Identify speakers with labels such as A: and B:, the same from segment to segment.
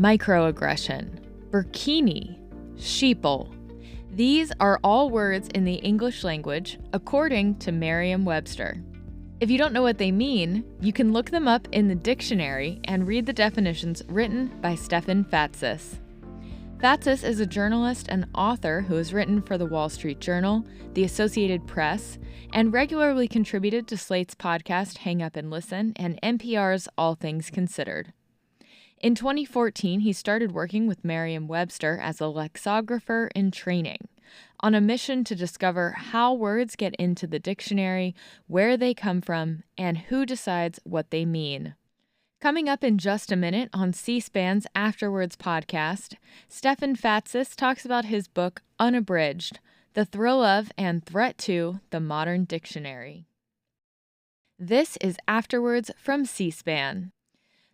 A: microaggression, burkini, sheeple. These are all words in the English language, according to Merriam-Webster. If you don't know what they mean, you can look them up in the dictionary and read the definitions written by Stefan Fatsis. Fatsis is a journalist and author who has written for the Wall Street Journal, the Associated Press, and regularly contributed to Slate's podcast Hang Up and Listen and NPR's All Things Considered. In 2014, he started working with Merriam-Webster as a lexicographer in training, on a mission to discover how words get into the dictionary, where they come from, and who decides what they mean. Coming up in just a minute on C-SPAN's Afterwards podcast, Stefan Fatsis talks about his book Unabridged, The Thrill of and Threat to the Modern Dictionary. This is Afterwards from C-SPAN.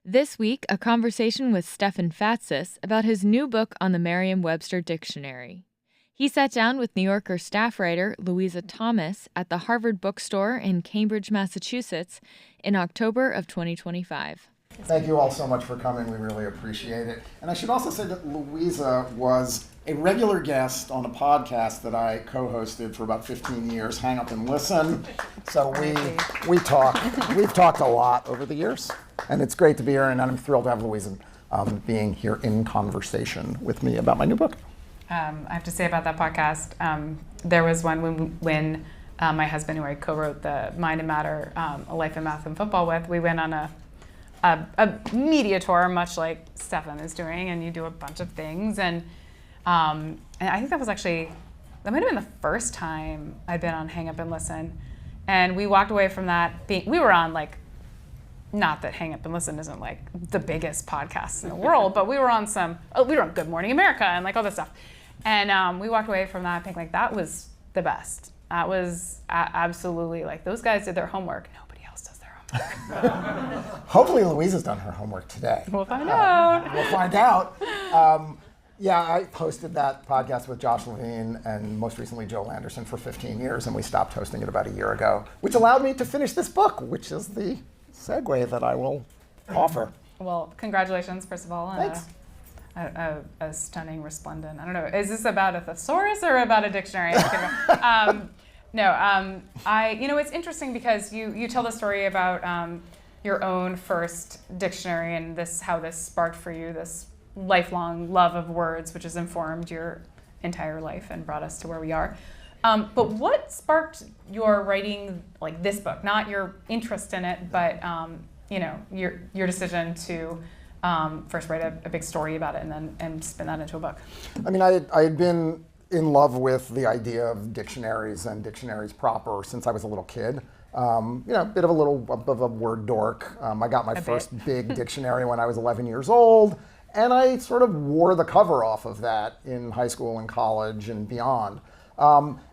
A: This week, a conversation with Stefan Fatsis about his new book on the Merriam-Webster dictionary. He sat down with New Yorker staff writer Louisa Thomas at the Harvard Bookstore in Cambridge, Massachusetts in October of 2025.
B: Thank you all so much for coming. We really appreciate it. And I should also say that Louisa was a regular guest on a podcast that I co-hosted for about 15 years, Hang Up and Listen. So we've talked a lot over the years. And it's great to be here, and I'm thrilled to have Louisa being here in conversation with me about my new book.
C: I have to say about that podcast, there was one when my husband, who I co-wrote the Mind and Matter, A Life in Math and Football with, we went on a media tour, much like Stefan is doing, and you do a bunch of things. And I think that might have been the first time I'd been on Hang Up and Listen. And we walked away from that we were on not that Hang Up and Listen isn't the biggest podcast in the world, but we were on Good Morning America and all this stuff. And we walked away from that being that was the best. That was absolutely those guys did their homework. Nobody else does their homework.
B: Hopefully Louisa's done her homework today.
C: We'll find out.
B: We'll find out. Yeah, I hosted that podcast with Josh Levine and most recently Joel Anderson for 15 years, and we stopped hosting it about a year ago, which allowed me to finish this book, which is the segue that I will offer.
C: Well, congratulations, first of all.
B: Thanks.
C: A stunning resplendent. I don't know. Is this about a thesaurus or about a dictionary? No. It's interesting because you tell the story about your own first dictionary and how this sparked for you this lifelong love of words, which has informed your entire life and brought us to where we are. But what sparked your writing this book? Not your interest in it, but your decision to first write a big story about it and spin that into a book.
B: I mean, I had been in love with the idea of dictionaries and dictionaries proper since I was a little kid. A bit of a word dork. I got my first big dictionary when I was 11 years old, and I sort of wore the cover off of that in high school and college and beyond.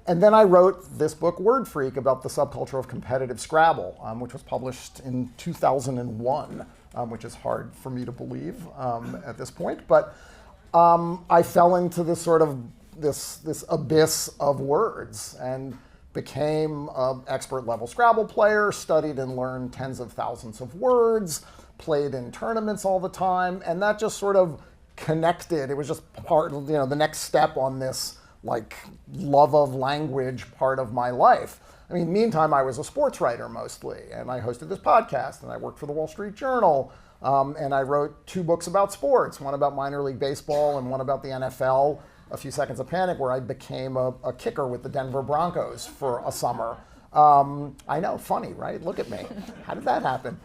B: And then I wrote this book, Word Freak, about the subculture of competitive Scrabble, which was published in 2001, which is hard for me to believe at this point. But I fell into this this abyss of words and became an expert level Scrabble player, studied and learned tens of thousands of words, played in tournaments all the time, and that just sort of connected. It was just part of, the next step on this love of language part of my life. I mean, meantime, I was a sports writer mostly, and I hosted this podcast, and I worked for the Wall Street Journal, and I wrote 2 books about sports, one about minor league baseball and one about the NFL, A Few Seconds of Panic, where I became a kicker with the Denver Broncos for a summer. I know, funny, right? Look at me. How did that happen?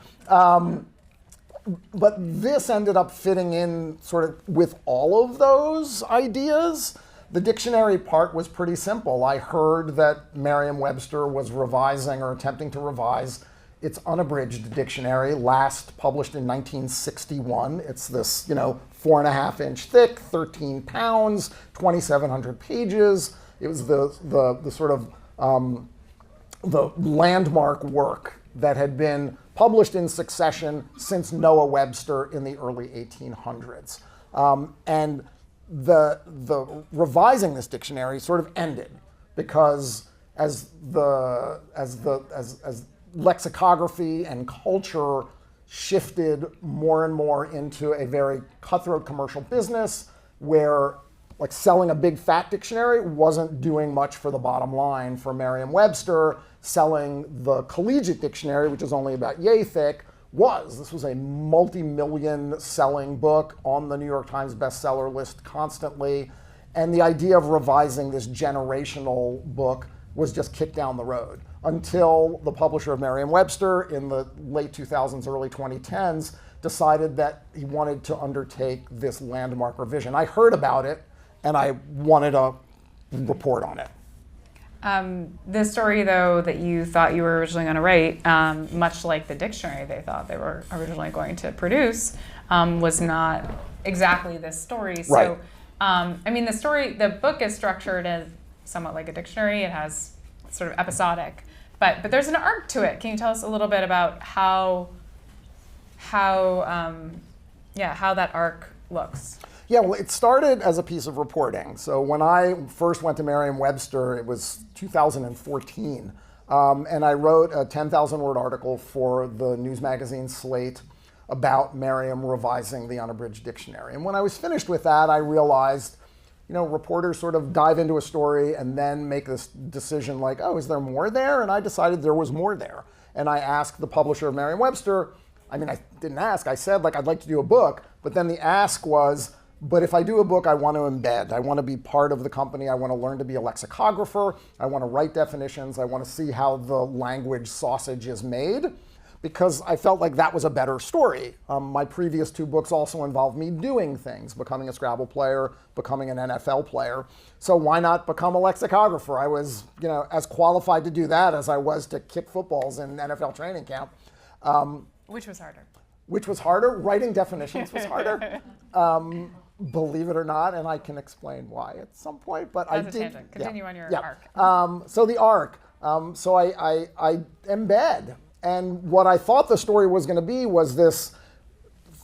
B: But this ended up fitting in sort of with all of those ideas. The dictionary part was pretty simple. I heard that Merriam-Webster was revising or attempting to revise its unabridged dictionary, last published in 1961. It's this, 4.5-inch thick, 13 pounds, 2,700 pages. It was the sort of the landmark work that had been published in succession since Noah Webster in the early 1800s. And the revising this dictionary sort of ended because as lexicography and culture shifted more and more into a very cutthroat commercial business where like selling a big fat dictionary wasn't doing much for the bottom line for Merriam-Webster. Selling the collegiate dictionary, which is only about yay thick, was. This was a multi-million selling book on the New York Times bestseller list constantly. And the idea of revising this generational book was just kicked down the road until the publisher of Merriam-Webster in the late 2000s, early 2010s decided that he wanted to undertake this landmark revision. I heard about it and I wanted to report on it.
C: The story, though, that you thought you were originally going to write, much like the dictionary they thought they were originally going to produce, was not exactly this story.
B: Right.
C: So, I mean, the book is structured as somewhat like a dictionary. It has sort of episodic, but there's an arc to it. Can you tell us a little bit about how that arc looks?
B: Yeah, well, it started as a piece of reporting. So when I first went to Merriam-Webster, it was 2014, and I wrote a 10,000-word article for the news magazine Slate about Merriam revising the unabridged dictionary. And when I was finished with that, I realized, reporters sort of dive into a story and then make this decision like, oh, is there more there? And I decided there was more there. And I asked the publisher of Merriam-Webster, I didn't ask, I said, I'd like to do a book, but then the ask was, but if I do a book, I want to embed. I want to be part of the company. I want to learn to be a lexicographer. I want to write definitions. I want to see how the language sausage is made, because I felt like that was a better story. My previous 2 books also involved me doing things, becoming a Scrabble player, becoming an NFL player. So why not become a lexicographer? I was, as qualified to do that as I was to kick footballs in NFL training camp.
C: Which was harder?
B: Which was harder? Writing definitions was harder. Believe it or not, and I can explain why at some point. But
C: That's a tangent. Continue on your arc.
B: So the arc. So I embed, and what I thought the story was going to be was this,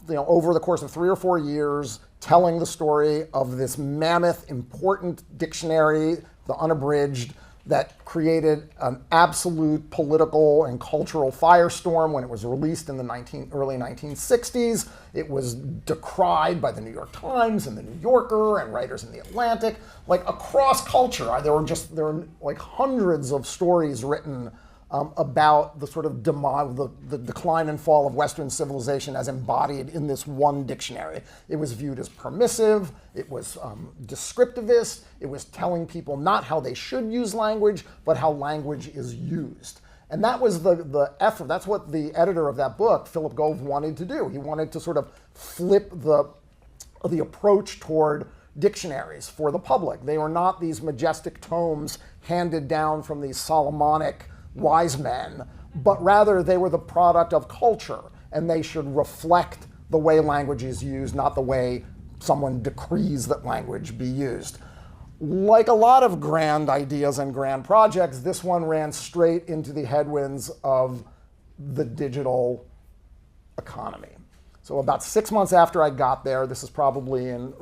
B: over the course of 3 or 4 years, telling the story of this mammoth, important dictionary, the unabridged, that created an absolute political and cultural firestorm when it was released in the early 1960s. It was decried by the New York Times and the New Yorker and writers in the Atlantic. Across culture, there were hundreds of stories written about the sort of the decline and fall of Western civilization as embodied in this one dictionary. It was viewed as permissive, it was descriptivist, it was telling people not how they should use language, but how language is used. And that was the effort. That's what the editor of that book, Philip Gove, wanted to do. He wanted to sort of flip the approach toward dictionaries for the public. They were not these majestic tomes handed down from these Solomonic wise men, but rather they were the product of culture, and they should reflect the way language is used, not the way someone decrees that language be used. Like a lot of grand ideas and grand projects, this one ran straight into the headwinds of the digital economy. So about 6 months after I got there, this is probably in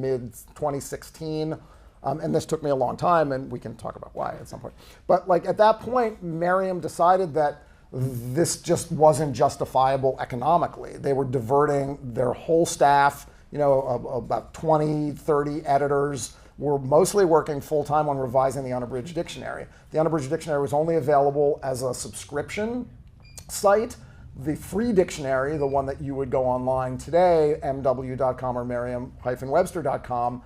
B: mid 2016, and this took me a long time, and we can talk about why at some point. But at that point, Merriam decided that this just wasn't justifiable economically. They were diverting their whole staff, about 20, 30 editors, were mostly working full-time on revising the unabridged dictionary. The unabridged dictionary was only available as a subscription site. The free dictionary, the one that you would go online today, mw.com or merriam-webster.com,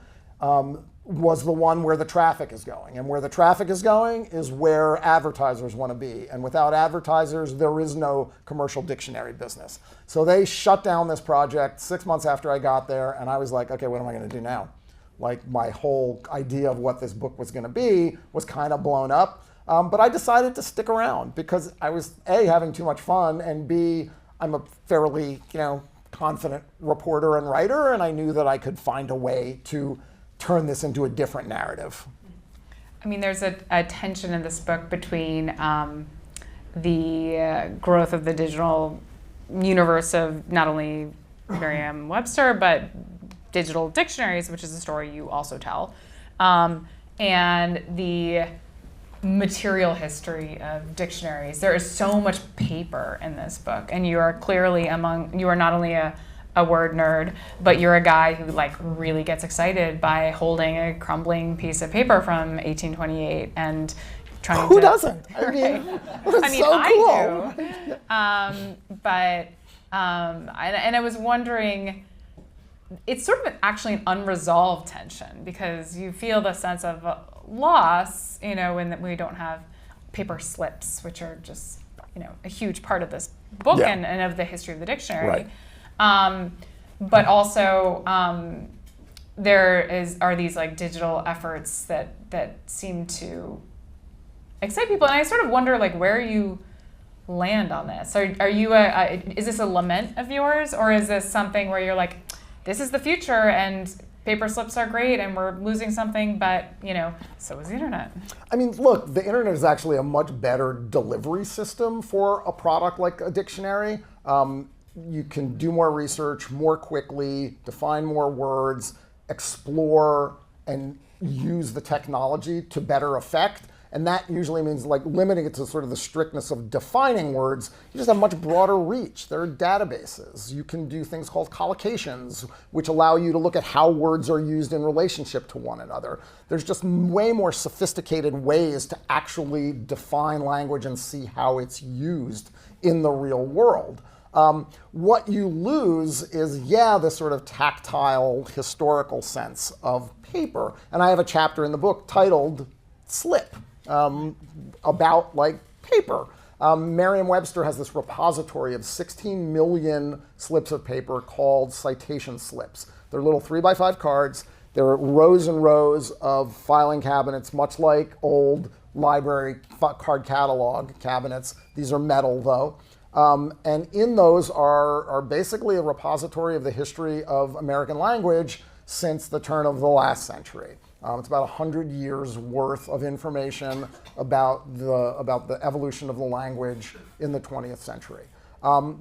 B: was the one where the traffic is going. And where the traffic is going is where advertisers want to be. And without advertisers, there is no commercial dictionary business. So they shut down this project 6 months after I got there, and I was like, okay, what am I going to do now? My whole idea of what this book was going to be was kind of blown up. But I decided to stick around because I was, A, having too much fun, and B, I'm a fairly, confident reporter and writer, and I knew that I could find a way to turn this into a different narrative.
C: I mean, there's a tension in this book between the growth of the digital universe of not only Merriam-Webster, but digital dictionaries, which is a story you also tell, and the material history of dictionaries. There is so much paper in this book, and you are clearly you are not only a word nerd, but you're a guy who like really gets excited by holding a crumbling piece of paper from 1828 and trying
B: Who
C: to...
B: doesn't? I mean, it's so cool.
C: I do. And I was wondering, it's sort of actually an unresolved tension, because you feel the sense of loss, when we don't have paper slips, which are just, a huge part of this book and of the history of the dictionary.
B: Right.
C: But also, are these like digital efforts that seem to excite people, and I sort of wonder like where you land on this. Are you is this a lament of yours, or is this something where you're like, this is the future and paper slips are great and we're losing something, but so is the internet?
B: I mean, look, the internet is actually a much better delivery system for a product like a dictionary. You can do more research more quickly, define more words, explore and use the technology to better effect. And that usually means like limiting it to sort of the strictness of defining words. You just have much broader reach. There are databases. You can do things called collocations, which allow you to look at how words are used in relationship to one another. There's just way more sophisticated ways to actually define language and see how it's used in the real world. What you lose is, this sort of tactile, historical sense of paper. And I have a chapter in the book titled Slip, about like paper. Merriam-Webster has this repository of 16 million slips of paper called citation slips. They're little 3x5 cards. There are rows and rows of filing cabinets, much like old library card catalog cabinets. These are metal though. And in those are basically a repository of the history of American language since the turn of the last century. It's about 100 years worth of information about the evolution of the language in the 20th century. What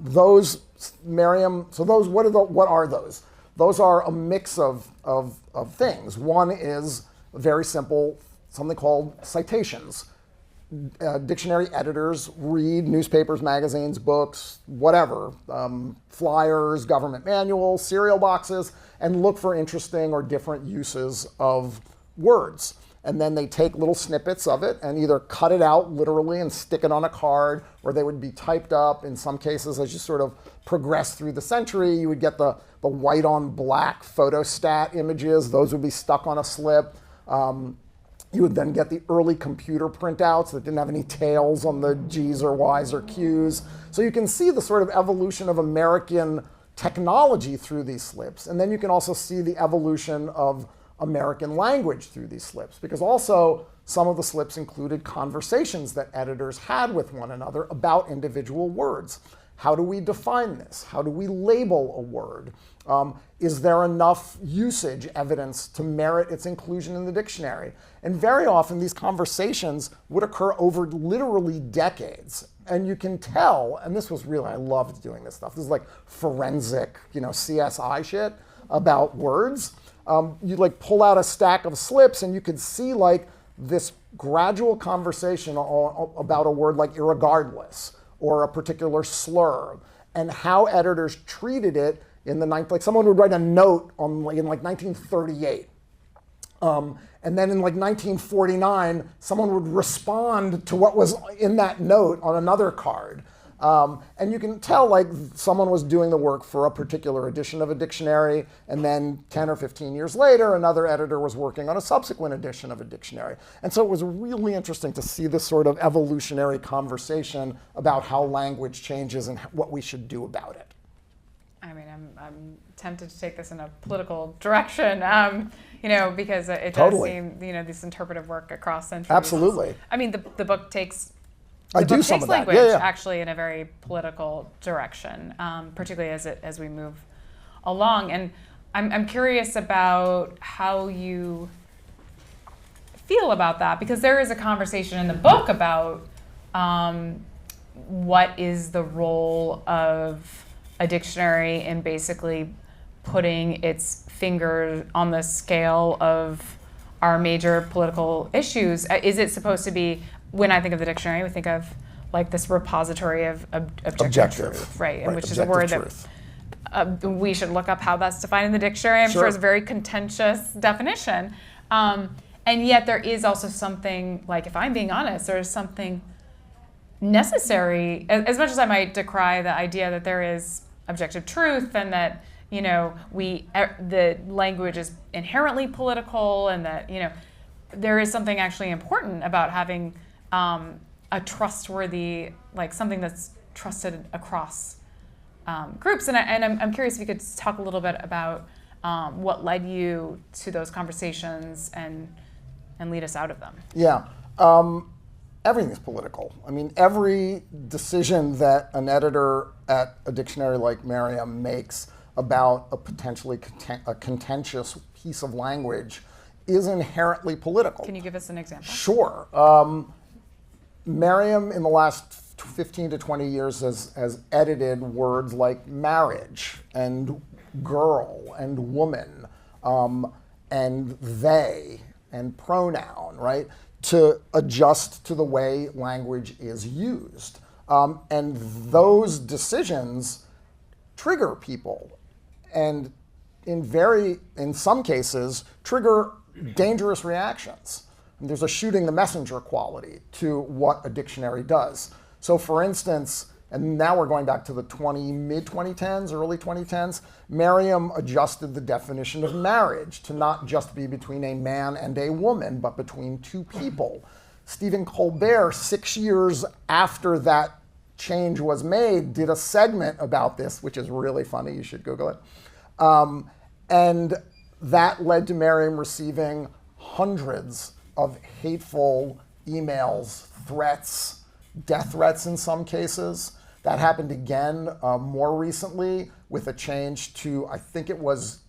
B: are those? Those are a mix of things. One is very simple, something called citations. Dictionary editors read newspapers, magazines, books, whatever, flyers, government manuals, cereal boxes, and look for interesting or different uses of words. And then they take little snippets of it and either cut it out literally and stick it on a card, or they would be typed up. In some cases, as you sort of progress through the century, you would get the white on black photostat images. Those would be stuck on a slip. You would then get the early computer printouts that didn't have any tails on the G's or Y's or Q's. So you can see the sort of evolution of American technology through these slips. And then you can also see the evolution of American language through these slips, because also some of the slips included conversations that editors had with one another about individual words. How do we define this? How do we label a word? Is there enough usage evidence to merit its inclusion in the dictionary? And very often these conversations would occur over literally decades. And you can tell, and this was really, I loved doing this stuff. This is like forensic, CSI shit about words. You'd like pull out a stack of slips and you could see like this gradual conversation about a word like irregardless or a particular slur, and how editors treated it in the like someone would write a note in 1938. And then in 1949, someone would respond to what was in that note on another card. And you can tell like someone was doing the work for a particular edition of a dictionary, and then 10 or 15 years later, another editor was working on a subsequent edition of a dictionary. And so it was really interesting to see this sort of evolutionary conversation about how language changes and what we should do about it.
C: I mean, I'm tempted to take this in a political direction, because it does seem, this interpretive work across centuries.
B: Absolutely.
C: I mean, the book takes...
B: I do some of that.
C: Language
B: Yeah.
C: actually in a very political direction, particularly as we move along. And I'm curious about how you feel about that, because there is a conversation in the book about what is the role of a dictionary in basically putting its finger on the scale of our major political issues. Is it supposed to be when I think of the dictionary, we think of like this repository of objective truth, right? And which is a word truth. That we should look up how that's defined in the dictionary. I'm sure it's a very contentious definition. And yet there is also something, like if I'm being honest, there's something necessary, as much as I might decry the idea that there is objective truth and that, you know, the language is inherently political and that, you know, there is something actually important about having a trustworthy, like something that's trusted across groups. And I'm curious if you could talk a little bit about what led you to those conversations and lead us out of them.
B: Yeah. Everything is political. I mean, every decision that an editor at a dictionary like Merriam makes about a potentially contentious piece of language is inherently political.
C: Can you give us an example?
B: Sure. Merriam in the last 15 to 20 years has edited words like marriage and girl and woman and they and pronoun, right, to adjust to the way language is used. And those decisions trigger people and in some cases trigger dangerous reactions. And there's a shooting the messenger quality to what a dictionary does. So for instance, and now we're going back to the mid-2010s, early 2010s, Merriam adjusted the definition of marriage to not just be between a man and a woman, but between two people. Stephen Colbert, 6 years after that change was made, did a segment about this, which is really funny. You should Google it. And that led to Merriam receiving hundreds of hateful emails, threats, death threats in some cases. That happened again more recently with a change to, I think it was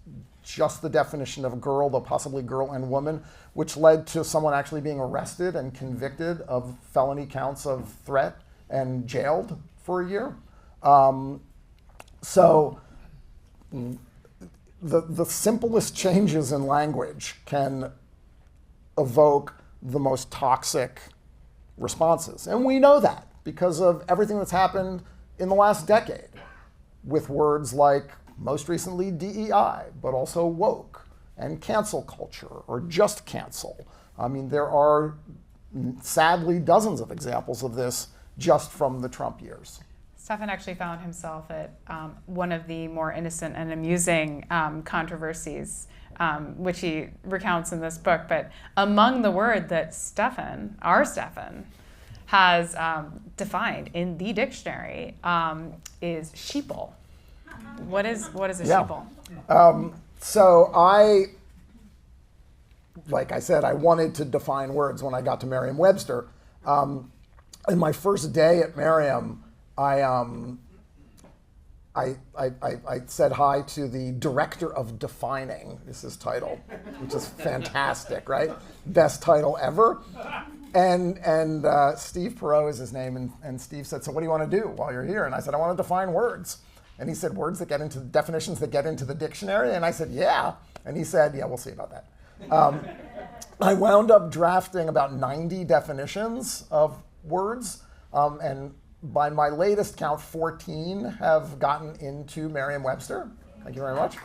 B: just the definition of girl, though possibly girl and woman, which led to someone actually being arrested and convicted of felony counts of threat and jailed for a year. So the simplest changes in language can evoke the most toxic responses. And we know that because of everything that's happened in the last decade with words like, most recently, DEI, but also woke and cancel culture or just cancel. I mean, there are sadly dozens of examples of this just from the Trump years.
C: Stefan actually found himself at one of the more innocent and amusing controversies, which he recounts in this book. But among the word that Stefan, our Stefan, has defined in the dictionary is sheeple. What is a sheeple?
B: So like I said, I wanted to define words when I got to Merriam-Webster. In my first day at Merriam, I said hi to the director of defining, is his title, which is fantastic, right? Best title ever. And Steve Perot is his name, and Steve said, so what do you want to do while you're here? And I said, I want to define words. And he said, words that get into definitions that get into the dictionary? And I said, yeah. And he said, yeah, we'll see about that. I wound up drafting about 90 definitions of words, and by my latest count, 14 have gotten into Merriam-Webster. Thank you very much.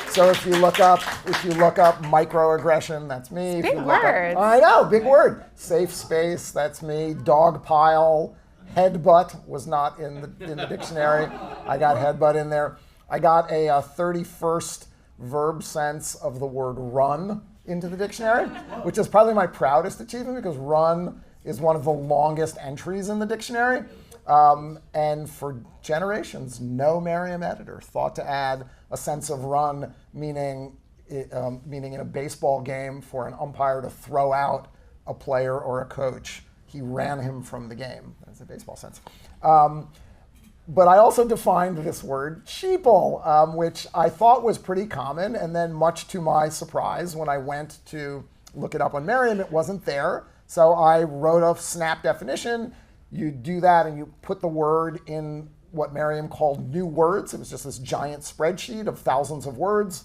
B: So if you look up microaggression, that's me.
C: Big words.
B: I know, big word. Safe space, that's me. Dog pile. Headbutt was not in the dictionary. I got headbutt in there. I got a 31st verb sense of the word run into the dictionary, which is probably my proudest achievement because run is one of the longest entries in the dictionary. And for generations, no Merriam editor thought to add a sense of run, meaning in a baseball game for an umpire to throw out a player or a coach. He ran him from the game. That's a baseball sense. But I also defined this word, sheeple, which I thought was pretty common. And then much to my surprise, when I went to look it up on Merriam, it wasn't there. So I wrote a snap definition. You do that and you put the word in what Merriam called new words. It was just this giant spreadsheet of thousands of words.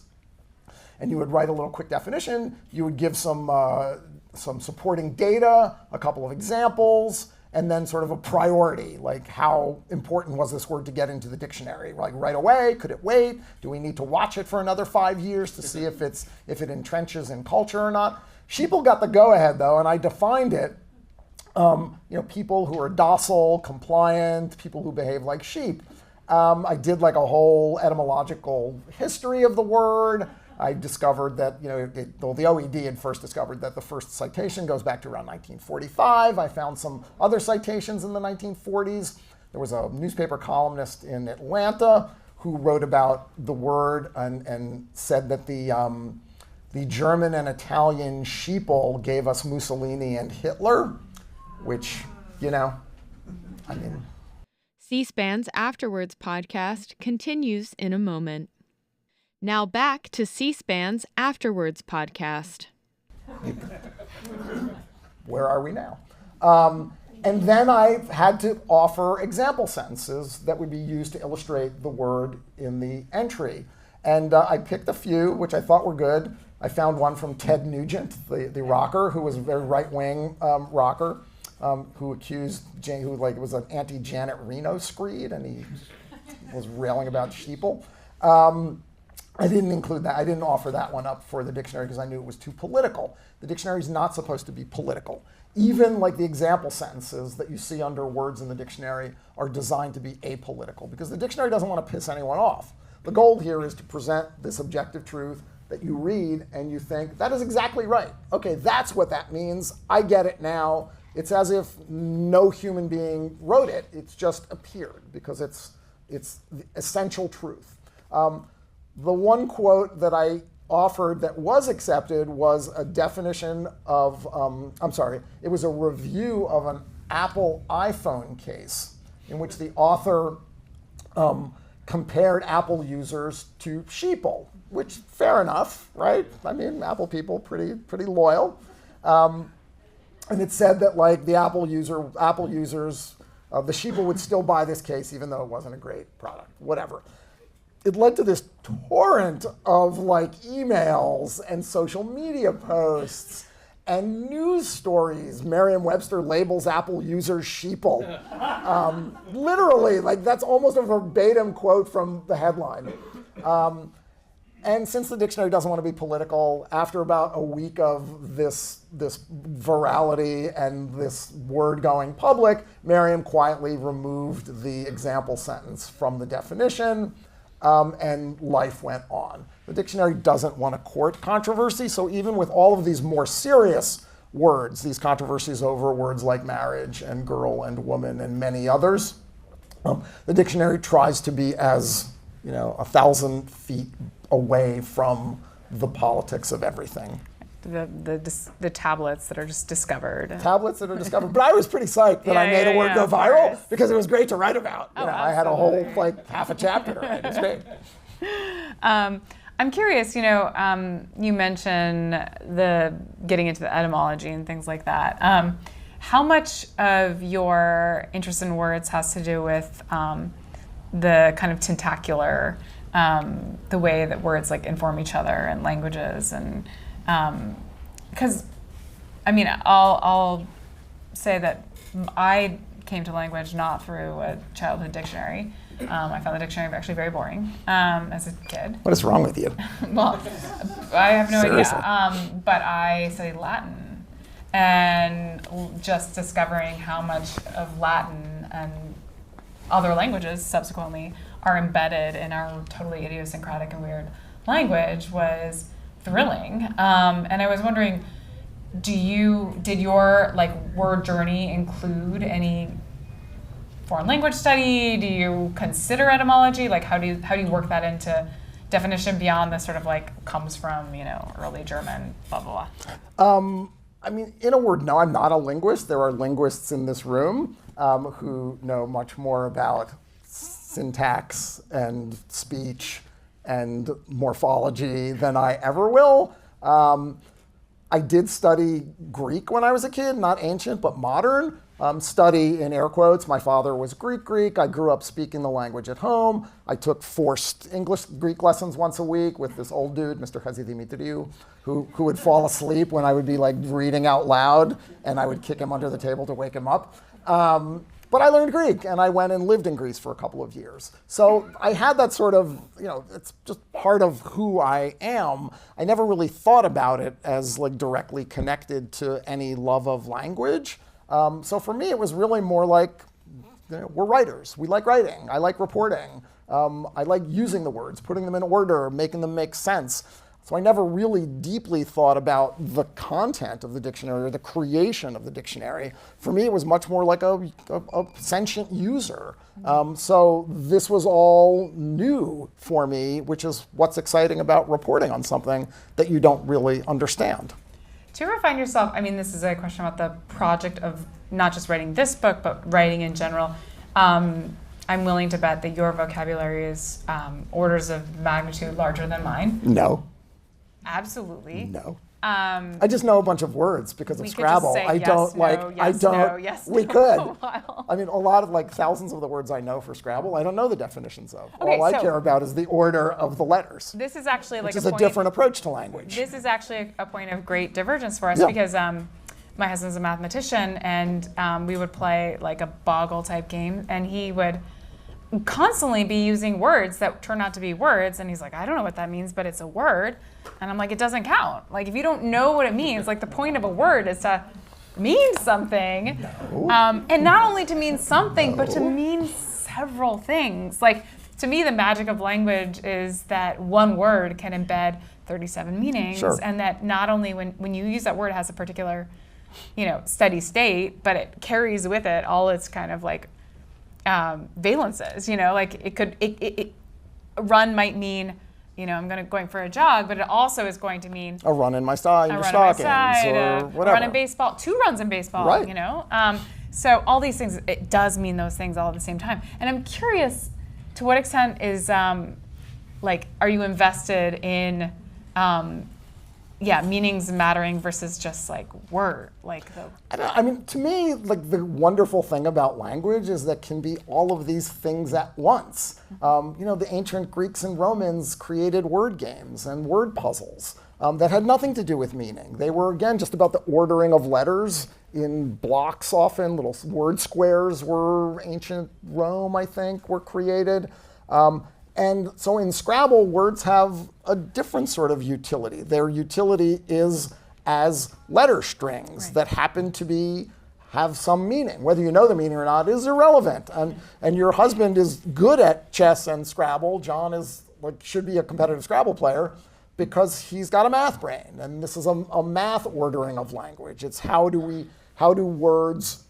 B: And you would write a little quick definition. You would give some some supporting data, a couple of examples, and then sort of a priority, like how important was this word to get into the dictionary? Like right away, could it wait? Do we need to watch it for another 5 years to see if it entrenches in culture or not? Sheeple got the go-ahead though, and I defined it. People who are docile, compliant, people who behave like sheep. I did like a whole etymological history of the word. I discovered that, the OED had first discovered that the first citation goes back to around 1945. I found some other citations in the 1940s. There was a newspaper columnist in Atlanta who wrote about the word and said that the German and Italian sheeple gave us Mussolini and Hitler, which,
A: C-SPAN's Afterwards podcast continues in a moment. Now back to C-SPAN's Afterwards podcast.
B: Where are we now? And then I had to offer example sentences that would be used to illustrate the word in the entry. And I picked a few, which I thought were good. I found one from Ted Nugent, the rocker, who was a very right-wing rocker, who accused Jane, who was an anti-Janet Reno screed, and he was railing about sheeple. I didn't include that. I didn't offer that one up for the dictionary because I knew it was too political. The dictionary is not supposed to be political. Even like the example sentences that you see under words in the dictionary are designed to be apolitical because the dictionary doesn't want to piss anyone off. The goal here is to present this objective truth that you read and you think, that is exactly right. Okay, that's what that means. I get it now. It's as if no human being wrote it. It's just appeared because it's the essential truth. The one quote that I offered that was accepted was a definition of, it was a review of an Apple iPhone case in which the author compared Apple users to sheeple, which fair enough, right? I mean, Apple people pretty loyal. And it said that like the Apple users, the sheeple would still buy this case even though it wasn't a great product, whatever. It led to this torrent of like emails and social media posts and news stories. Merriam-Webster labels Apple users sheeple. Literally, like that's almost a verbatim quote from the headline. And since the dictionary doesn't want to be political, after about a week of this virality and this word going public, Merriam quietly removed the example sentence from the definition. And life went on. The dictionary doesn't want to court controversy, so even with all of these more serious words, these controversies over words like marriage and girl and woman and many others, the dictionary tries to be as 1,000 feet away from the politics of everything.
C: The tablets that are just discovered.
B: Tablets that are discovered. But I was pretty psyched that I made a word go viral because it was great to write about. I had a whole half a chapter to write. It's great.
C: I'm curious, you mentioned the getting into the etymology and things like that. How much of your interest in words has to do with the kind of tentacular, the way that words inform each other and languages and because, I'll say that I came to language not through a childhood dictionary. I found the dictionary actually very boring as a kid.
B: What is wrong with you?
C: Well, I have no
B: Seriously.
C: idea. But I studied Latin, and just discovering how much of Latin and other languages subsequently are embedded in our totally idiosyncratic and weird language was thrilling, and I was wondering, did your word journey include any foreign language study? Do you consider etymology? How do you work that into definition beyond the sort of comes from early German blah blah blah?
B: In a word, no, I'm not a linguist. There are linguists in this room who know much more about syntax and speech and morphology than I ever will. I did study Greek when I was a kid, not ancient, but modern. study in air quotes. My father was Greek. I grew up speaking the language at home. I took forced Greek lessons once a week with this old dude, Mr. Dimitriou, who would fall asleep when I would be like reading out loud, and I would kick him under the table to wake him up. But I learned Greek, and I went and lived in Greece for a couple of years. So I had that sort of, it's just part of who I am. I never really thought about it as like directly connected to any love of language. So for me, it was really more like, we're writers. We like writing. I like reporting. I like using the words, putting them in order, making them make sense. So I never really deeply thought about the content of the dictionary or the creation of the dictionary. For me, it was much more like a sentient user. So this was all new for me, which is what's exciting about reporting on something that you don't really understand.
C: Do you ever find yourself, this is a question about the project of not just writing this book, but writing in general. I'm willing to bet that your vocabulary is orders of magnitude larger than mine.
B: No.
C: Absolutely.
B: No. I just know a bunch of words because of Scrabble. We could could. A lot of thousands of the words I know for Scrabble, I don't know the definitions of. Okay, all I care about is the order of the letters.
C: This is actually
B: which is a different approach to language.
C: This is actually a point of great divergence for us because my husband's a mathematician, and we would play like a Boggle type game, and he would constantly be using words that turn out to be words, and he's like, I don't know what that means, but it's a word. And I'm like, it doesn't count. Like, if you don't know what it means, like the point of a word is to mean something.
B: No.
C: And not only to mean something, but to mean several things. Like, to me, the magic of language is that one word can embed 37 meanings, and that not only when you use that word, it has a particular, steady state, but it carries with it all its kind of like valences, like it run might mean, I'm going for a jog, but it also is going to mean
B: a run in my style, your stockings, or whatever.
C: A run in baseball, 2 runs in baseball,
B: right.
C: So all these things, it does mean those things all at the same time. And I'm curious, to what extent is, are you invested in, meanings mattering versus just word,
B: to me, the wonderful thing about language is that can be all of these things at once. The ancient Greeks and Romans created word games and word puzzles that had nothing to do with meaning. They were, again, just about the ordering of letters in blocks often. Little word squares were ancient Rome, I think, were created. And so in Scrabble, words have a different sort of utility. Their utility is as letter strings that happen to have some meaning. Whether you know the meaning or not is irrelevant. And your husband is good at chess and Scrabble. John is should be a competitive Scrabble player because he's got a math brain. And this is a math ordering of language. It's how do words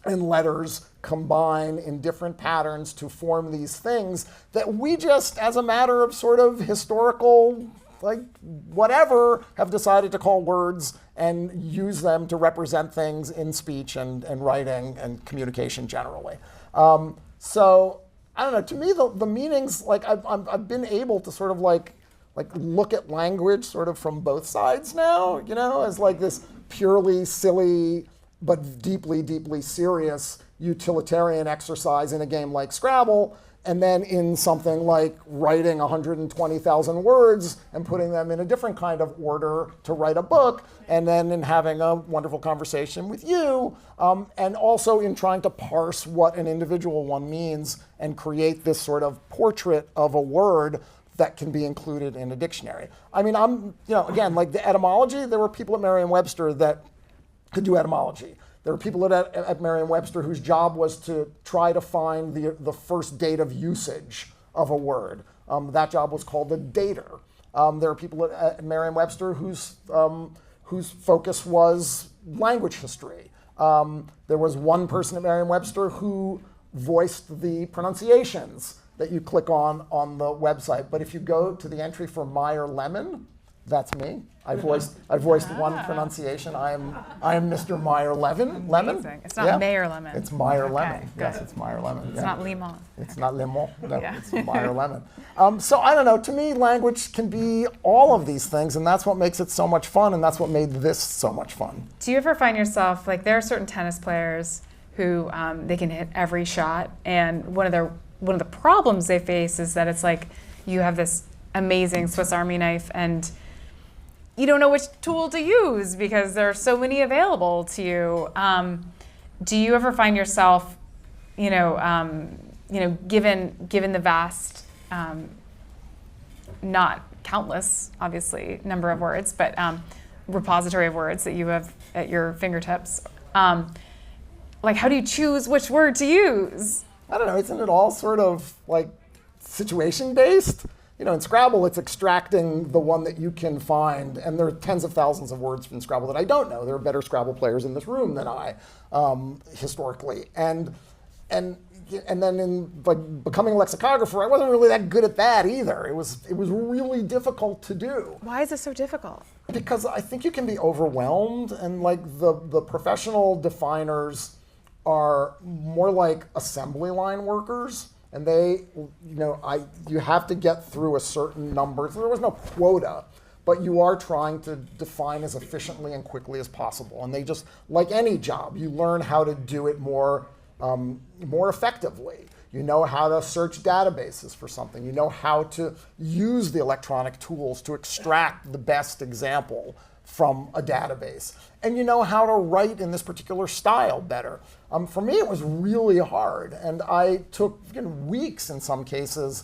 B: and letters combine in different patterns to form these things that we just, as a matter of sort of historical, whatever, have decided to call words and use them to represent things in speech and writing and communication generally. So I don't know. To me, the meanings, I've been able to sort of look at language sort of from both sides now, as this purely silly but deeply, deeply serious utilitarian exercise in a game like Scrabble, and then in something like writing 120,000 words and putting them in a different kind of order to write a book, and then in having a wonderful conversation with you, and also in trying to parse what an individual one means and create this sort of portrait of a word that can be included in a dictionary. Again, the etymology, there were people at Merriam-Webster that could do etymology. There were people at Merriam-Webster whose job was to try to find the first date of usage of a word. That job was called the dater. There are people at Merriam-Webster whose focus was language history. There was one person at Merriam-Webster who voiced the pronunciations that you click on the website. But if you go to the entry for Meyer Lemon, that's me. I voiced one pronunciation. I am Mr. Meyer Lemon.
C: It's not Mayor Lemon.
B: It's Meyer Lemon. Yes, it's Meyer Lemon.
C: It's not Lemon.
B: It's not Lemon. No, it's Meyer Lemon. So I don't know. To me, language can be all of these things, and that's what makes it so much fun, and that's what made this so much fun.
C: Do you ever find yourself there are certain tennis players who they can hit every shot. And one of the problems they face is that it's like you have this amazing Swiss Army knife and you don't know which tool to use because there are so many available to you. Do you ever find yourself, given the vast, not countless, obviously, number of words, but repository of words that you have at your fingertips, how do you choose which word to use?
B: I don't know, isn't it all sort of like situation-based? In Scrabble, it's extracting the one that you can find, and there are tens of thousands of words in Scrabble that I don't know. There are better Scrabble players in this room than I, historically. And then in becoming a lexicographer, I wasn't really that good at that either. It was really difficult to do.
C: Why is it so difficult?
B: Because I think you can be overwhelmed, and the professional definers are more like assembly line workers. And you have to get through a certain number. So there was no quota, but you are trying to define as efficiently and quickly as possible. And they just, like any job, you learn how to do it more effectively. You know how to search databases for something. You know how to use the electronic tools to extract the best example from a database. And you know how to write in this particular style better. For me, it was really hard. And I took weeks in some cases,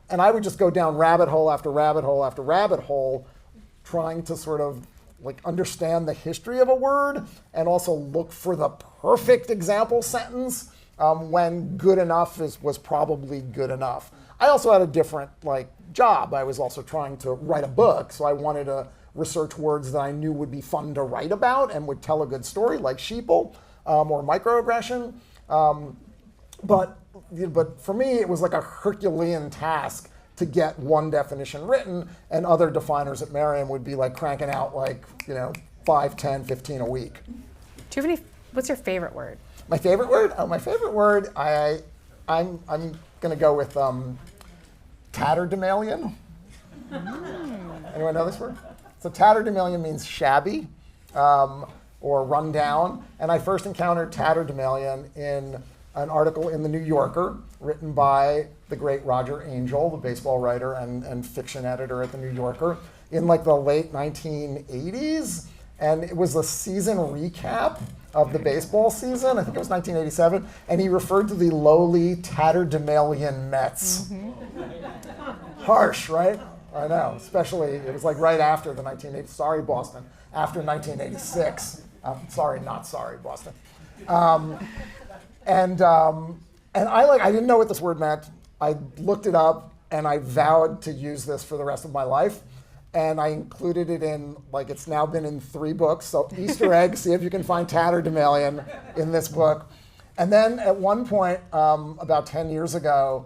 B: and I would just go down rabbit hole after rabbit hole after rabbit hole, trying to sort of understand the history of a word and also look for the perfect example sentence when good enough was probably good enough. I also had a different job. I was also trying to write a book, so I wanted to research words that I knew would be fun to write about and would tell a good story, like sheeple or microaggression. But for me, it was like a Herculean task to get one definition written, and other definers at Merriam would be cranking out 5, 10, 15 a week.
C: Do you have what's your favorite word?
B: My favorite word? Oh, my favorite word, I'm gonna go with tatterdemalion. Anyone know this word? So tatterdemalion means shabby or run down. And I first encountered tatterdemalion in an article in the New Yorker written by the great Roger Angell, the baseball writer and fiction editor at the New Yorker, in the late 1980s. And it was a season recap of the baseball season. I think it was 1987. And he referred to the lowly tatterdemalion Mets. Mm-hmm. Harsh, right? I know, especially, it was right after the 1980s. Sorry, Boston. After 1986. Sorry, not sorry, Boston. And I didn't know what this word meant. I looked it up, and I vowed to use this for the rest of my life. And I included it in, it's now been in 3 books. So Easter egg, see if you can find tatterdemalion in this book. And then at one point, about 10 years ago,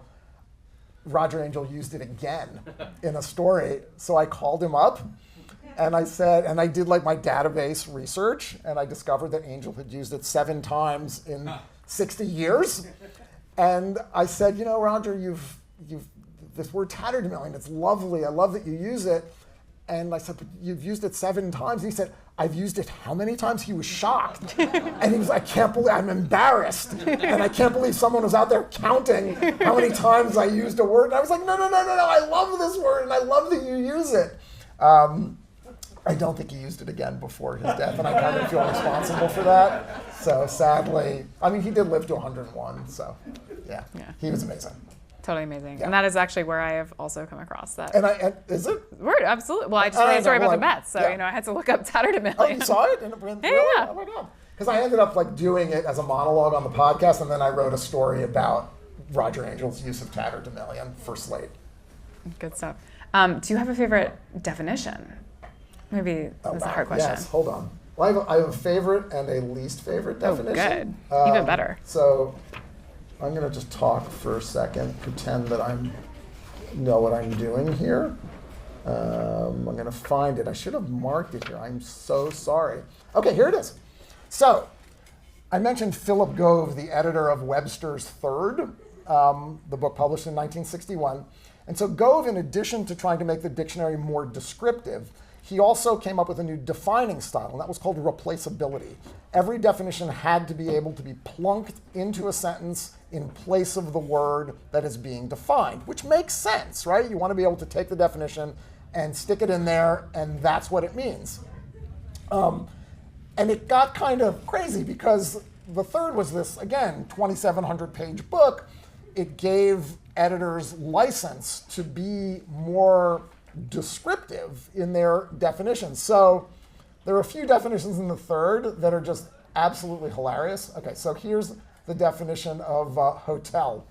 B: Roger Angell used it again in a story. So I called him up and I said, and I did my database research, and I discovered that Angell had used it 7 times in 60 years. And I said, Roger, you've this word tatterdemalion, it's lovely. I love that you use it. And I said, but you've used it 7 times. And he said, I've used it how many times? He was shocked. And he was like, I can't believe, I'm embarrassed. And I can't believe someone was out there counting how many times I used a word. And I was like, no, I love this word, and I love that you use it. I don't think he used it again before his death, and I kind of feel responsible for that. So sadly, he did live to 101, so yeah. He was amazing.
C: Totally amazing.
B: Yeah.
C: And that is actually where I have also come across that.
B: And is it?
C: Word, absolutely. Well, I just read a story about the Mets, so I had to look up tatterdemalion.
B: Oh, you saw it? Really?
C: Yeah.
B: Oh my God. Because I ended up doing it as a monologue on the podcast, and then I wrote a story about Roger Angell's use of tatterdemalion for Slate.
C: Good stuff. Do you have a favorite definition? Maybe that's a hard question.
B: Yes, hold on. Well, I have a favorite and a least favorite definition.
C: Oh, good. Even better.
B: So I'm going to just talk for a second, pretend that I know what I'm doing here. I'm going to find it. I should have marked it here. I'm so sorry. Okay, here it is. So I mentioned Philip Gove, the editor of Webster's Third, the book published in 1961. And so Gove, in addition to trying to make the dictionary more descriptive, he also came up with a new defining style, and that was called replaceability. Every definition had to be able to be plunked into a sentence in place of the word that is being defined, which makes sense, right? You want to be able to take the definition and stick it in there, and that's what it means. And it got kind of crazy because the third was this, again, 2,700-page book. It gave editors license to be more descriptive in their definitions. So there are a few definitions in the third that are just absolutely hilarious. Okay, so here's the definition of hotel.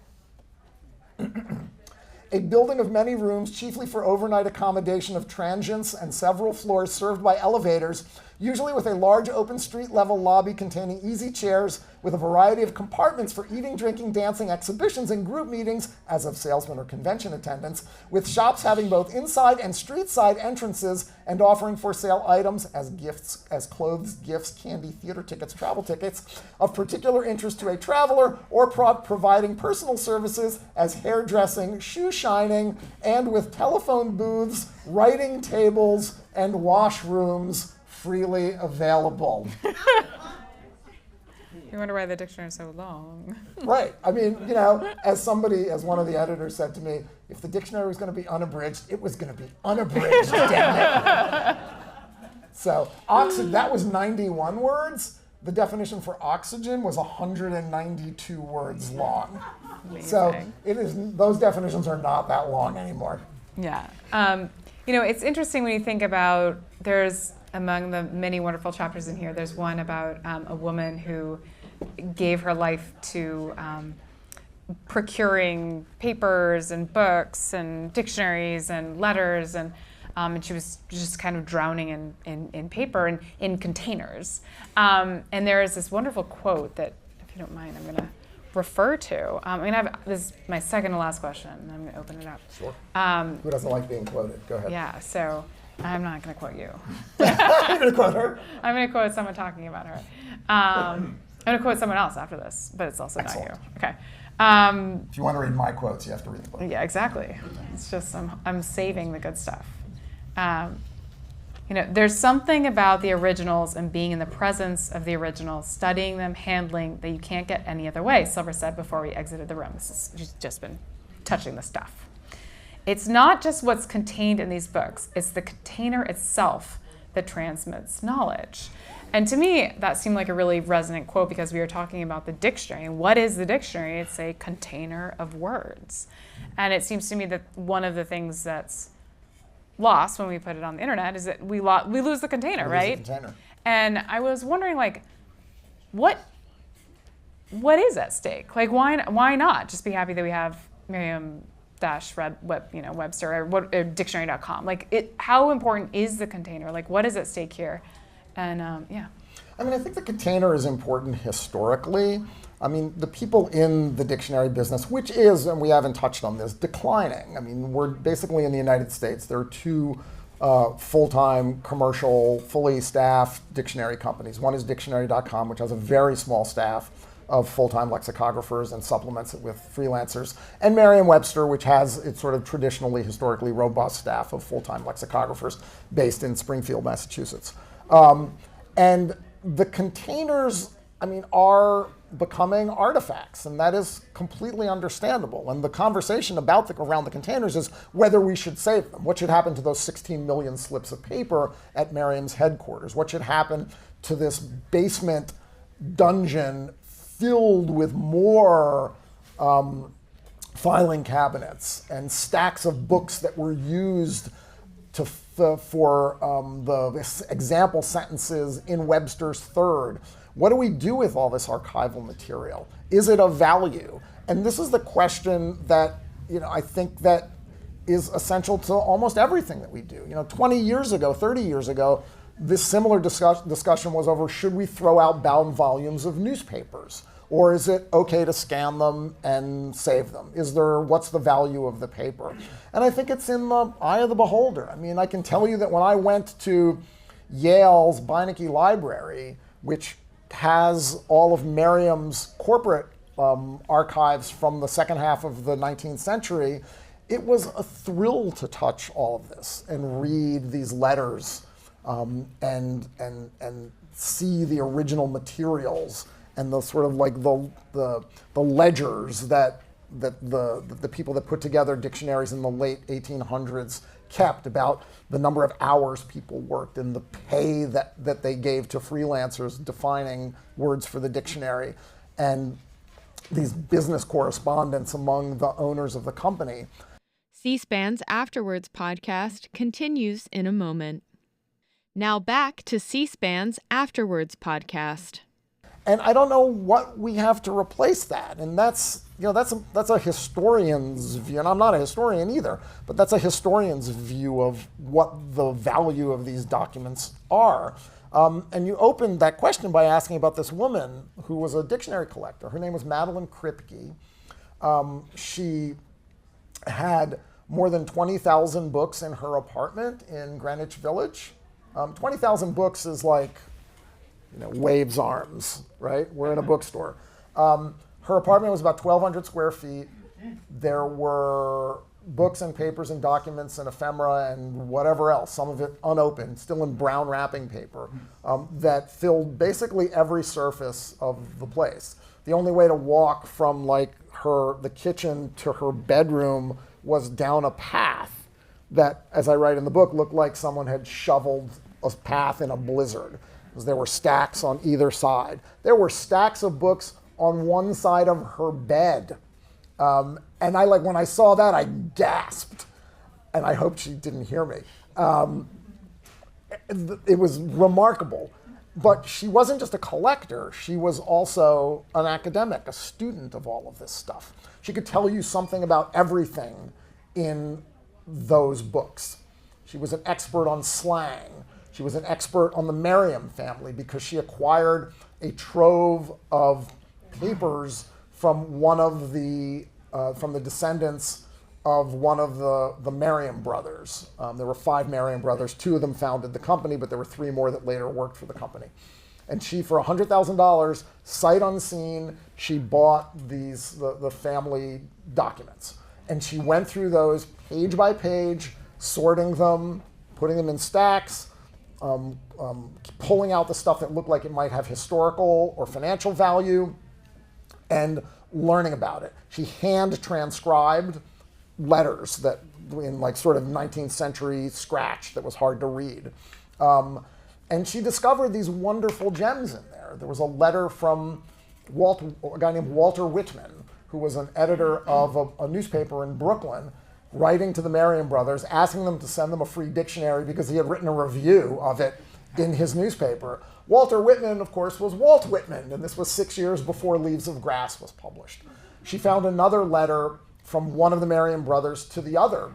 B: A building of many rooms, chiefly for overnight accommodation of transients and several floors served by elevators, usually with a large open street-level lobby containing easy chairs with a variety of compartments for eating, drinking, dancing, exhibitions, and group meetings, as of salesmen or convention attendants, with shops having both inside and street-side entrances and offering for sale items as gifts, as clothes, gifts, candy, theater tickets, travel tickets, of particular interest to a traveler, or providing personal services as hairdressing, shoe shining, and with telephone booths, writing tables, and washrooms freely available.
C: You wonder why the dictionary is so long.
B: Right. I mean, you know, as one of the editors said to me, if the dictionary was going to be unabridged, it was going to be unabridged, damn it. So, that was 91 words. The definition for oxygen was 192 words long. Amazing. So, those definitions are not that long anymore.
C: Yeah. You know, it's interesting when you think about, among the many wonderful chapters in here, there's one about a woman who gave her life to procuring papers and books and dictionaries and letters, and she was just kind of drowning in paper and in containers. And there is this wonderful quote that, if you don't mind, I'm going to refer to. This is my second to last question, and I'm going to open it up.
B: Sure. Who doesn't like being quoted? Go ahead.
C: Yeah, so I'm not going to quote you.
B: You're going to quote her?
C: I'm going to quote someone talking about her. I'm going to quote someone else after this, but it's also
B: Excellent.
C: not you. Okay.
B: If you want to read my quotes, you have to read the book.
C: Yeah, exactly. It's just I'm saving the good stuff. You know, there's something about the originals and being in the presence of the originals, studying them, handling, that you can't get any other way, Silver said before we exited the room. She's just been touching the stuff. It's not just what's contained in these books, it's the container itself that transmits knowledge. And to me, that seemed like a really resonant quote because we were talking about the dictionary. And what is the dictionary? It's a container of words. And it seems to me that one of the things that's lost when we put it on the internet is that we lose the container, right?
B: The container.
C: And I was wondering, like, what is at stake? Like, why not just be happy that we have Merriam-Webster or dictionary.com? Like, how important is the container? Like, what is at stake here? And yeah.
B: I mean, I think the container is important historically. I mean, the people in the dictionary business, which is, and we haven't touched on this, declining. I mean, we're basically in the United States, there are two full-time, commercial, fully staffed dictionary companies. One is dictionary.com, which has a very small staff of full-time lexicographers and supplements it with freelancers, and Merriam-Webster, which has its sort of traditionally, historically robust staff of full-time lexicographers based in Springfield, Massachusetts. And the containers, I mean, are becoming artifacts, and that is completely understandable. And the conversation around the containers is whether we should save them. What should happen to those 16 million slips of paper at Merriam's headquarters? What should happen to this basement dungeon filled with more filing cabinets and stacks of books that were used for the example sentences in Webster's third? What do we do with all this archival material? Is it of value? And this is the question that, you know, I think that is essential to almost everything that we do. You know, 20 years ago, 30 years ago, this similar discussion was over, should we throw out bound volumes of newspapers? Or is it okay to scan them and save them? What's the value of the paper? And I think it's in the eye of the beholder. I mean, I can tell you that when I went to Yale's Beinecke Library, which has all of Merriam's corporate archives from the second half of the 19th century, it was a thrill to touch all of this and read these letters and see the original materials and the sort of like the ledgers that the people that put together dictionaries in the late 1800s kept about the number of hours people worked and the pay that they gave to freelancers defining words for the dictionary, and these business correspondence among the owners of the company.
A: C-SPAN's Afterwards podcast continues in a moment. Now back to C-SPAN's Afterwards podcast.
B: And I don't know what we have to replace that. And that's a historian's view. And I'm not a historian either, but that's a historian's view of what the value of these documents are. And you opened that question by asking about this woman who was a dictionary collector. Her name was Madeline Kripke. She had more than 20,000 books in her apartment in Greenwich Village. 20,000 books is like, Waves Arms, right? We're in a bookstore. Her apartment was about 1,200 square feet. There were books and papers and documents and ephemera and whatever else, some of it unopened, still in brown wrapping paper, that filled basically every surface of the place. The only way to walk from the kitchen to her bedroom was down a path that, as I write in the book, looked like someone had shoveled a path in a blizzard. There were stacks on either side. There were stacks of books on one side of her bed. And when I saw that, I gasped. And I hoped she didn't hear me. It was remarkable. But she wasn't just a collector. She was also an academic, a student of all of this stuff. She could tell you something about everything in those books. She was an expert on slang. She was an expert on the Merriam family because she acquired a trove of papers from one of from the descendants of one of the Merriam brothers. There were 5 Merriam brothers. 2 of them founded the company, but there were 3 more that later worked for the company. And she, for $100,000, sight unseen, she bought the family documents. And she went through those page by page, sorting them, putting them in stacks, pulling out the stuff that looked like it might have historical or financial value, and learning about it. She hand transcribed letters that in sort of 19th century scratch that was hard to read. And she discovered these wonderful gems in there. There was a letter from a guy named Walter Whitman, who was an editor of a newspaper in Brooklyn, writing to the Merriam brothers, asking them to send them a free dictionary because he had written a review of it in his newspaper. Walter Whitman, of course, was Walt Whitman, and this was 6 years before Leaves of Grass was published. She found another letter from one of the Merriam brothers to the other.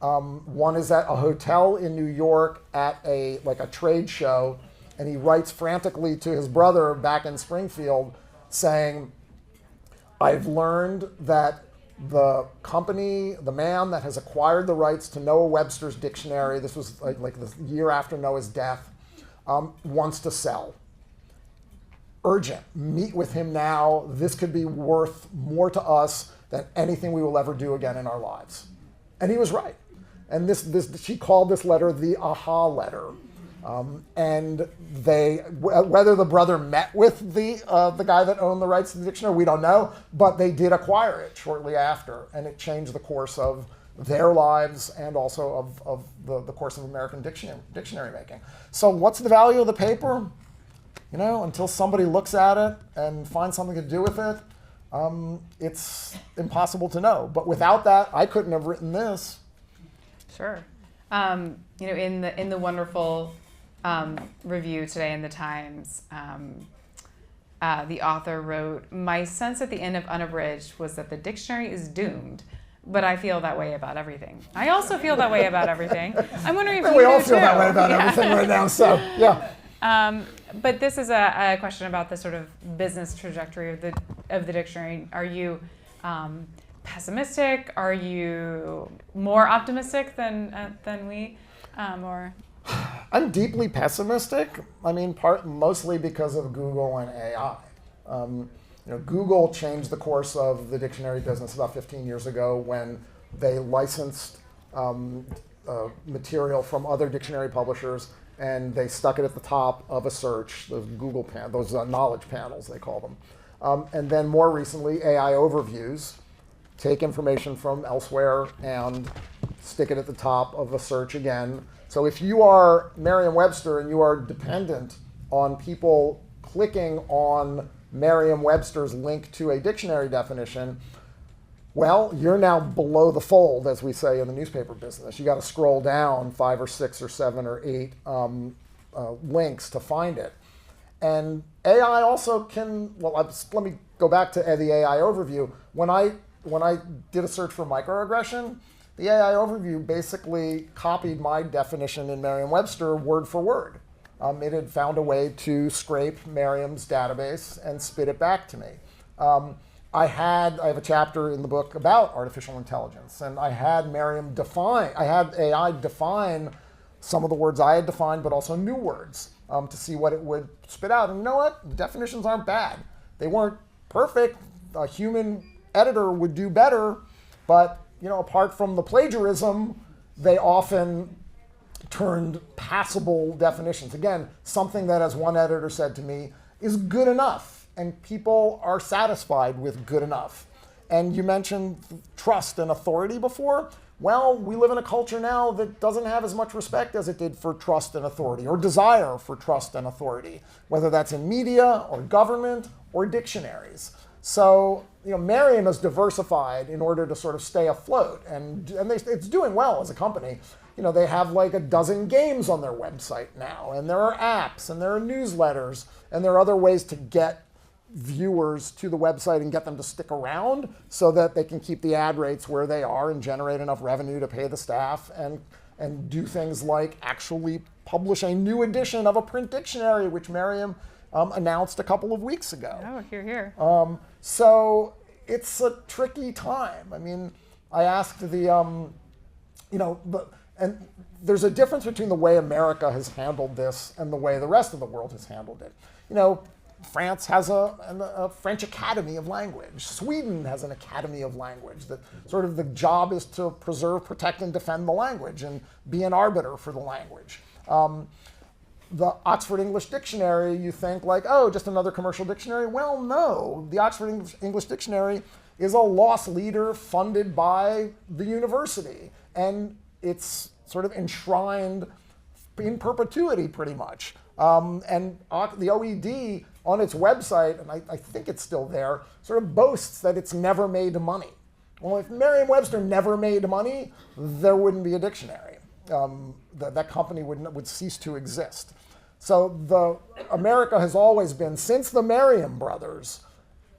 B: One is at a hotel in New York at a trade show, and he writes frantically to his brother back in Springfield saying, "I've learned that the company, the man that has acquired the rights to Noah Webster's dictionary," this was like the year after Noah's death, wants to sell. Urgent, meet with him now. This could be worth more to us than anything we will ever do again in our lives. And he was right. And she called this letter the aha letter. And whether the brother met with the guy that owned the rights to the dictionary, we don't know, but they did acquire it shortly after, and it changed the course of their lives and also of the course of American dictionary making. So what's the value of the paper? Until somebody looks at it and finds something to do with it, it's impossible to know. But without that, I couldn't have written this.
C: Sure. In the wonderful review today in the Times, the author wrote, "My sense at the end of Unabridged was that the dictionary is doomed, but I feel that way about everything." I also feel that way about everything. I'm wondering if you
B: we all
C: do
B: feel
C: too.
B: that way about everything right now. So yeah.
C: But this is a question about the sort of business trajectory of the dictionary. Are you pessimistic? Are you more optimistic than we? Or
B: I'm deeply pessimistic. I mean, mostly because of Google and AI. Google changed the course of the dictionary business about 15 years ago when They licensed material from other dictionary publishers, and they stuck it at the top of a search, those Google those knowledge panels, they call them. And then more recently, AI overviews take information from elsewhere and stick it at the top of a search again. So if you are Merriam-Webster and you are dependent on people clicking on Merriam-Webster's link to a dictionary definition, well, you're now below the fold, as we say in the newspaper business. You got to scroll down 5 or 6 or 7 or 8 links to find it. And AI also can, well, let me go back to the AI overview. When I did a search for microaggression, the AI overview basically copied my definition in Merriam-Webster word for word. It had found a way to scrape Merriam's database and spit it back to me. I have a chapter in the book about artificial intelligence, and I had AI define some of the words I had defined, but also new words to see what it would spit out. And you know what? The definitions aren't bad. They weren't perfect. A human editor would do better, but apart from the plagiarism, they often turned passable definitions. Again, something that, as one editor said to me, is good enough, and people are satisfied with good enough. And you mentioned trust and authority before. Well, we live in a culture now that doesn't have as much respect as it did for trust and authority, or desire for trust and authority, whether that's in media or government or dictionaries. So, Merriam has diversified in order to sort of stay afloat, and it's doing well as a company. They have like a dozen games on their website now, and there are apps, and there are newsletters, and there are other ways to get viewers to the website and get them to stick around so that they can keep the ad rates where they are and generate enough revenue to pay the staff and do things like actually publish a new edition of a print dictionary, which Merriam announced a couple of weeks ago.
C: Oh, here.
B: So it's a tricky time. I mean, I asked and there's a difference between the way America has handled this and the way the rest of the world has handled it. France has a French Academy of Language. Sweden has an Academy of Language that sort of the job is to preserve, protect, and defend the language and be an arbiter for the language. The Oxford English Dictionary, you think like, oh, just another commercial dictionary? Well, no. The Oxford English Dictionary is a loss leader funded by the university. And it's sort of enshrined in perpetuity, pretty much. And the OED on its website, and I think it's still there, sort of boasts that it's never made money. Well, if Merriam-Webster never made money, there wouldn't be a dictionary. That company would cease to exist. So America has always been, since the Merriam brothers,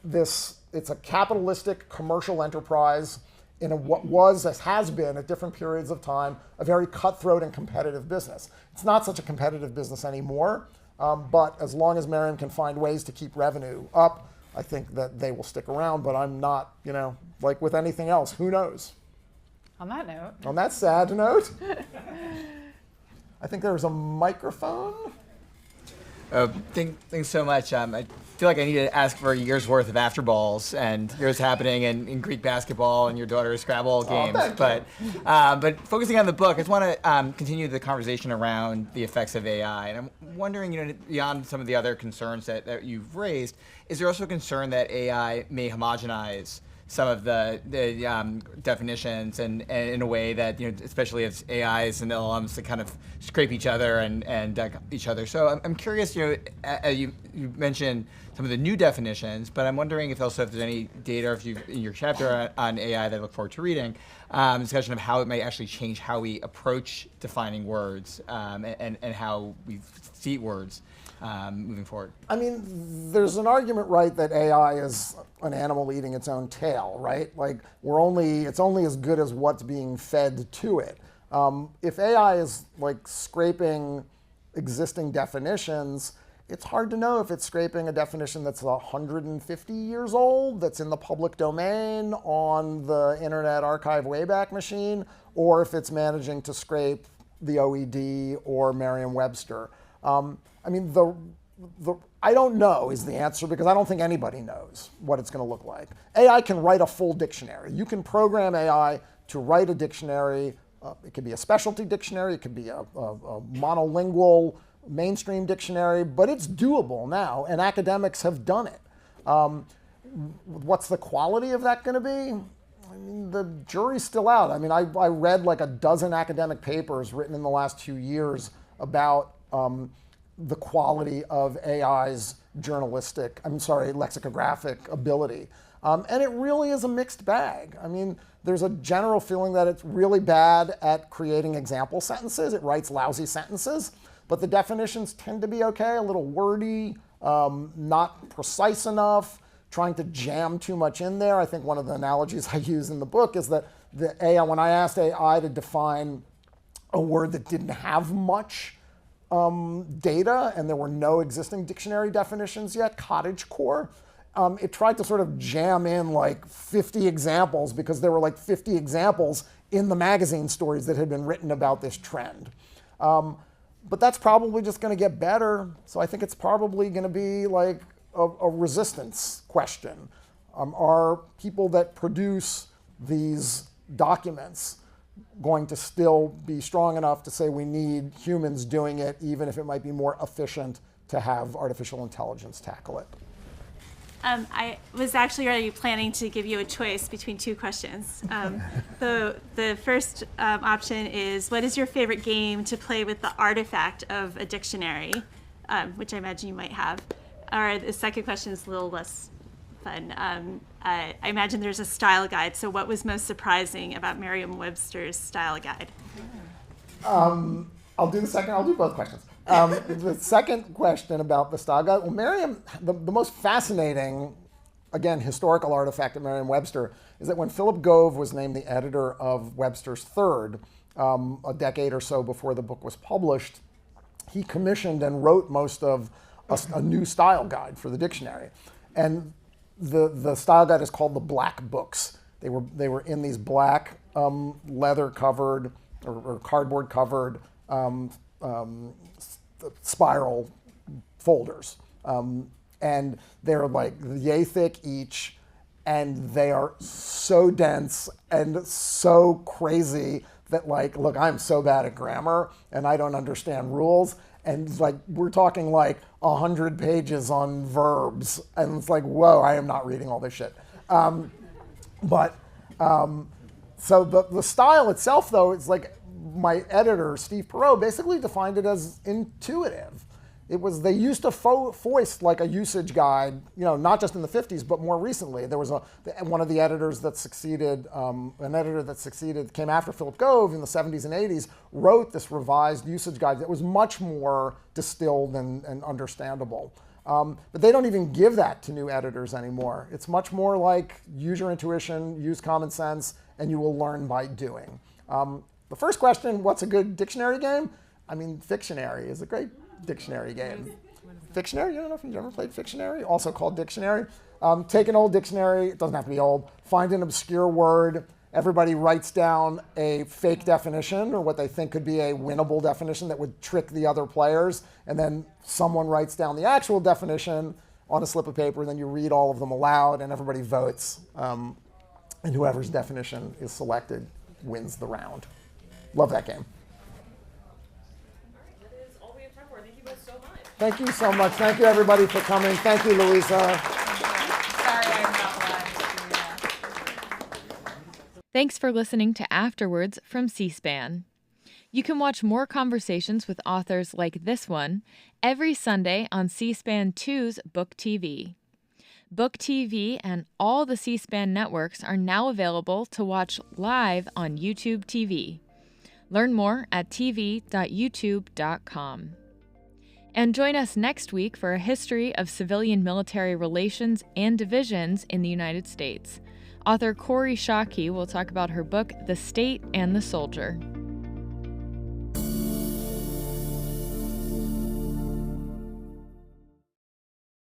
B: it's a capitalistic commercial enterprise in what has been at different periods of time a very cutthroat and competitive business. It's not such a competitive business anymore, but as long as Merriam can find ways to keep revenue up, I think that they will stick around. But I'm not, like with anything else, who knows?
C: On that note.
B: On that sad note, I think there's a microphone.
D: Thanks so much. I feel like I need to ask for a year's worth of after balls, and here's happening in Greek basketball and your daughter's Scrabble games. But focusing on the book, I just want to continue the conversation around the effects of AI. And I'm wondering, beyond some of the other concerns that you've raised, is there also a concern that AI may homogenize some of the definitions and in a way that, especially as AIs and LLMs to kind of scrape each other and each other. So I'm curious, you mentioned some of the new definitions, but I'm wondering if there's any data, if you in your chapter on AI that I look forward to reading, discussion of how it might actually change how we approach defining words and how we see words moving forward. I
B: mean, there's an argument, right, that AI is an animal eating its own tail, right? Like it's only as good as what's being fed to it. If AI is like scraping existing definitions, it's hard to know if it's scraping a definition that's 150 years old, that's in the public domain on the Internet Archive Wayback Machine, or if it's managing to scrape the OED or Merriam-Webster. I mean, I don't know is the answer, because I don't think anybody knows what it's going to look like. AI can write a full dictionary. You can program AI to write a dictionary. It could be a specialty dictionary, it could be a monolingual mainstream dictionary, but it's doable now, and academics have done it. What's the quality of that going to be? I mean, the jury's still out. I mean, I read like a dozen academic papers written in the last 2 years about the quality of AI's lexicographic ability. And it really is a mixed bag. I mean, there's a general feeling that it's really bad at creating example sentences. It writes lousy sentences, but the definitions tend to be okay, a little wordy, not precise enough, trying to jam too much in there. I think one of the analogies I use in the book is that the AI, when I asked AI to define a word that didn't have much data and there were no existing dictionary definitions yet, cottagecore, it tried to sort of jam in like 50 examples because there were like 50 examples in the magazine stories that had been written about this trend. But that's probably just going to get better. So I think it's probably going to be like a resistance question. Are people that produce these documents going to still be strong enough to say we need humans doing it, even if it might be more efficient to have artificial intelligence tackle it?
E: I was actually already planning to give you a choice between two questions. The first option is, what is your favorite game to play with the artifact of a dictionary, which I imagine you might have? Or the second question is a little less fun. I imagine there's a style guide. So what was most surprising about Merriam-Webster's style guide?
B: I'll do the second. I'll do both questions. The second question about the style guide. Well, Merriam, the most fascinating, again, historical artifact at Merriam-Webster is that when Philip Gove was named the editor of Webster's Third, a decade or so before the book was published, he commissioned and wrote most of a new style guide for the dictionary. And the style guide is called the Black Books. They were in these black leather covered or cardboard covered spiral folders. And they're like yay thick each, and they are so dense and so crazy that, like, look, I'm so bad at grammar and I don't understand rules. And like, we're talking like 100 pages on verbs. And it's like, whoa, I am not reading all this shit. So the style itself, though, it's like, my editor, Steve Perot, basically defined it as intuitive. They used to foist like a usage guide, not just in the 50s, but more recently. There was one of the editors that succeeded, came after Philip Gove in the 70s and 80s, wrote this revised usage guide that was much more distilled and understandable. But they don't even give that to new editors anymore. It's much more like use your intuition, use common sense, and you will learn by doing. The first question, what's a good dictionary game? I mean, Fictionary is a great dictionary game. Fictionary? You don't know if you've ever played Fictionary? Also called Dictionary. Take an old dictionary, it doesn't have to be old, find an obscure word, everybody writes down a fake definition or what they think could be a winnable definition that would trick the other players, and then someone writes down the actual definition on a slip of paper, and then you read all of them aloud, and everybody votes, and whoever's definition is selected wins the round. Love that game.
F: That is all we have time for. Thank you both so much.
B: Thank you so much. Thank you, everybody, for coming. Thank you, Louisa.
C: Sorry, I'm not live.
A: Thanks for listening to Afterwards from C-SPAN. You can watch more conversations with authors like this one every Sunday on C-SPAN 2's Book TV. Book TV and all the C-SPAN networks are now available to watch live on YouTube TV. Learn more at tv.youtube.com. And join us next week for a history of civilian-military relations and divisions in the United States. Author Corey Shockey will talk about her book, The State and the Soldier.